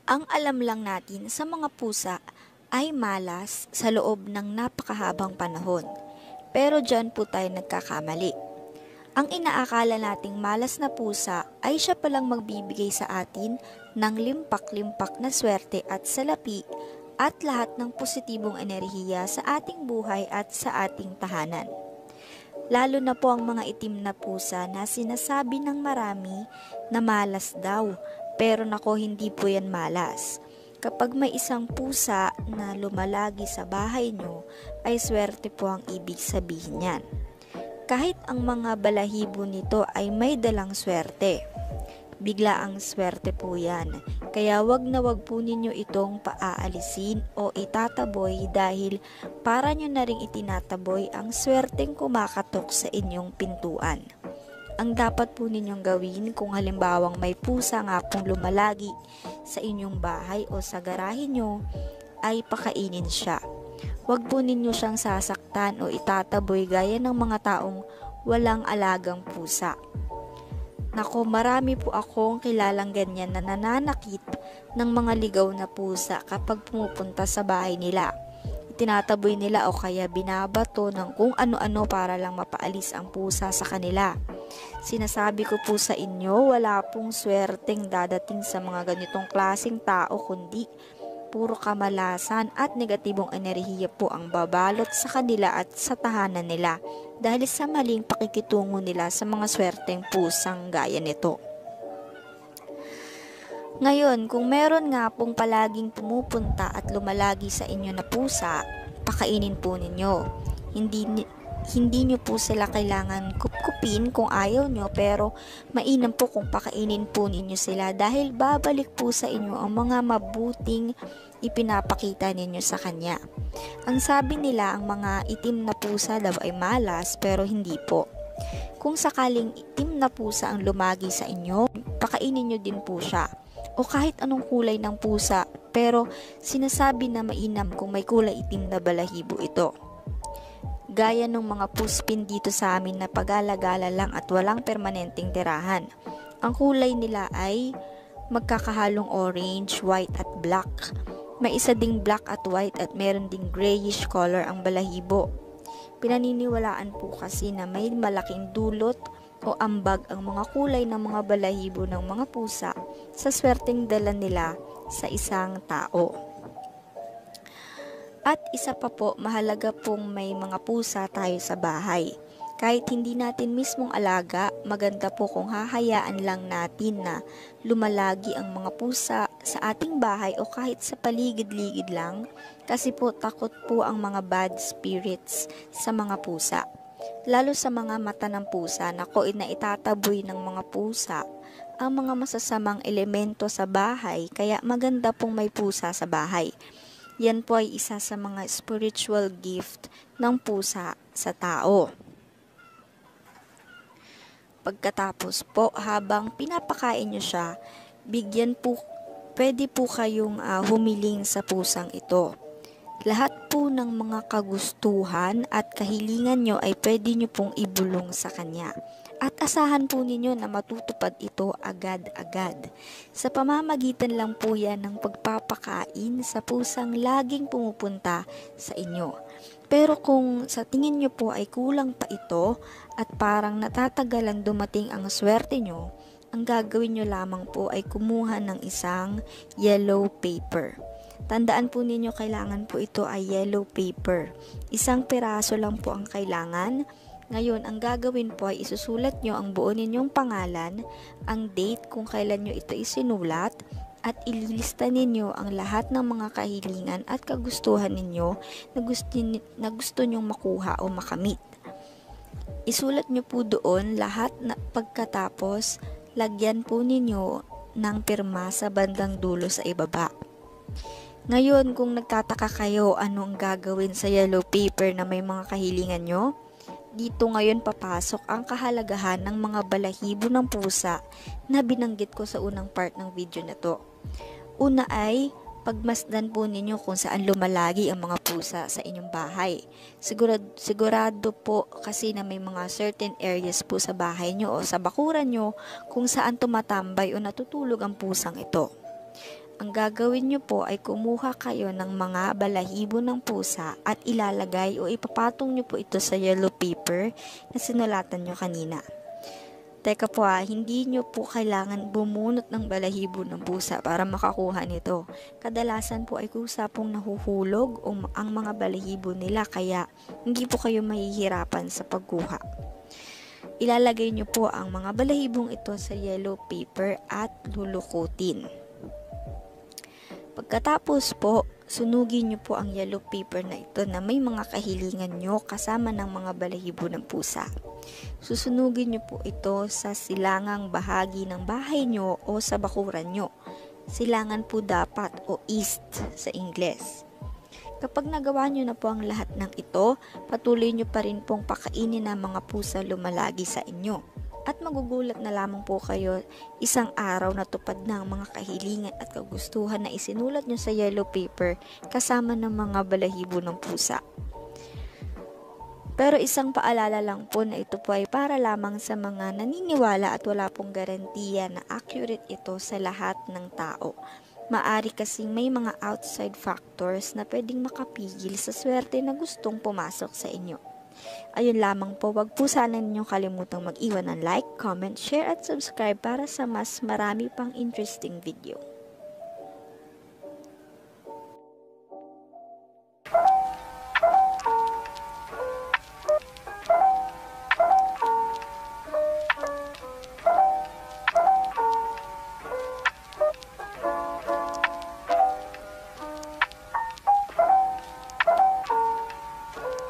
Ang alam lang natin sa mga pusa ay malas sa loob ng napakahabang panahon. Pero dyan po tayo nagkakamali. Ang inaakala nating malas na pusa ay siya palang magbibigay sa atin ng limpak-limpak na swerte at salapi at lahat ng positibong enerhiya sa ating buhay at sa ating tahanan. Lalo na po ang mga itim na pusa na sinasabi ng marami na malas daw, pero nako, hindi po yan malas. Kapag may isang pusa na lumalagi sa bahay nyo, ay swerte po ang ibig sabihin yan. Kahit ang mga balahibo nito ay may dalang swerte. Bigla ang swerte po yan. Kaya wag na wag po ninyo itong paaalisin o itataboy dahil para nyo na ring itinataboy ang swerteng kumakatok sa inyong pintuan. Ang dapat po ninyong gawin kung halimbawang may pusa nga pong lumalagi sa inyong bahay o sa garahe nyo, ay pakainin siya. Huwag po ninyo siyang sasaktan o itataboy gaya ng mga taong walang alagang pusa. Nako, marami po akong kilalang ganyan na nananakit ng mga ligaw na pusa kapag pumupunta sa bahay nila. Itinataboy nila o kaya binabato ng kung ano-ano para lang mapaalis ang pusa sa kanila. Sinasabi ko po sa inyo, wala pong swerteng dadating sa mga ganitong klaseng tao kundi puro kamalasan at negatibong enerhiya po ang babalot sa kanila at sa tahanan nila dahil sa maling pakikitungo nila sa mga swerteng pusang gaya nito. Ngayon, kung meron nga pong palaging pumupunta at lumalagi sa inyo na pusa, pakainin po ninyo. Hindi nyo po sila kailangan kupkupin kung ayaw nyo, pero mainam po kung pakainin po ninyo sila dahil babalik po sa inyo ang mga mabuting ipinapakita ninyo sa kanya. Ang sabi nila, ang mga itim na pusa daw ay malas, pero hindi po. Kung sakaling itim na pusa ang lumagi sa inyo, pakainin nyo din po siya. O kahit anong kulay ng pusa, pero sinasabi na mainam kung may kulay itim na balahibo ito. Gaya ng mga puspin dito sa amin na pag-alagala lang at walang permanenteng tirahan. Ang kulay nila ay magkakahalong orange, white at black. May isa ding black at white at meron ding grayish color ang balahibo. Pinaniniwalaan po kasi na may malaking dulot o ambag ang mga kulay ng mga balahibo ng mga pusa sa swerteng dala nila sa isang tao. At isa pa po, mahalaga pong may mga pusa tayo sa bahay. Kahit hindi natin mismong alaga, maganda po kung hahayaan lang natin na lumalagi ang mga pusa sa ating bahay o kahit sa paligid-ligid lang, kasi po takot po ang mga bad spirits sa mga pusa. Lalo sa mga mata ng pusa, nako, na itataboy ng mga pusa ang mga masasamang elemento sa bahay, kaya maganda pong may pusa sa bahay. Yan po ay isa sa mga spiritual gift ng pusa sa tao. Pagkatapos po, habang pinapakain nyo siya, pwede po kayong humiling sa pusang ito. Lahat po ng mga kagustuhan at kahilingan nyo ay pwede nyo pong ibulong sa kanya. At asahan po ninyo na matutupad ito agad-agad. Sa pamamagitan lang po yan ng pagpapakain sa pusang laging pumupunta sa inyo. Pero kung sa tingin nyo po ay kulang pa ito at parang natatagalan dumating ang swerte nyo, ang gagawin nyo lamang po ay kumuha ng isang yellow paper. Tandaan po ninyo, kailangan po ito ay yellow paper. Isang piraso lang po ang kailangan. Ngayon, ang gagawin po ay isusulat nyo ang buo ninyong pangalan, ang date kung kailan nyo ito isinulat, at ililista ninyo ang lahat ng mga kahilingan at kagustuhan ninyo na gusto nyong makuha o makamit. Isulat nyo po doon lahat na pagkatapos, lagyan po ninyo ng pirma sa bandang dulo sa ibaba. Ngayon, kung nagtataka kayo ano ang gagawin sa yellow paper na may mga kahilingan nyo, dito ngayon papasok ang kahalagahan ng mga balahibo ng pusa na binanggit ko sa unang part ng video na to. Una ay pagmasdan po ninyo kung saan lumalagi ang mga pusa sa inyong bahay. Sigurado po kasi na may mga certain areas po sa bahay nyo o sa bakuran nyo kung saan tumatambay o natutulog ang pusang ito. Ang gagawin nyo po ay kumuha kayo ng mga balahibo ng pusa at ilalagay o ipapatong nyo po ito sa yellow paper na sinulatan nyo kanina. Teka po hindi nyo po kailangan bumunot ng balahibo ng pusa para makakuha nito. Kadalasan po ay kusa pong nahuhulog ang mga balahibo nila kaya hindi po kayo mahihirapan sa pagkuha. Ilalagay nyo po ang mga balahibong ito sa yellow paper at lulukutin. Pagkatapos po, sunugin nyo po ang yellow paper na ito na may mga kahilingan nyo kasama ng mga balahibo ng pusa. Susunugin nyo po ito sa silangang bahagi ng bahay nyo o sa bakuran nyo. Silangan po dapat o east sa Ingles. Kapag nagawa nyo na po ang lahat ng ito, patuloy nyo pa rin pong pakainin ng mga pusa lumalagi sa inyo. At magugulat na lamang po kayo isang araw na tupad ng mga kahilingan at kagustuhan na isinulat nyo sa yellow paper kasama ng mga balahibo ng pusa. Pero isang paalala lang po na ito po ay para lamang sa mga naniniwala at wala pong garantiya na accurate ito sa lahat ng tao. Maari kasing may mga outside factors na pwedeng makapigil sa swerte na gustong pumasok sa inyo. Ayun lamang po, wag po sana ninyong kalimutang mag-iwan ng like, comment, share at subscribe para sa mas marami pang interesting video.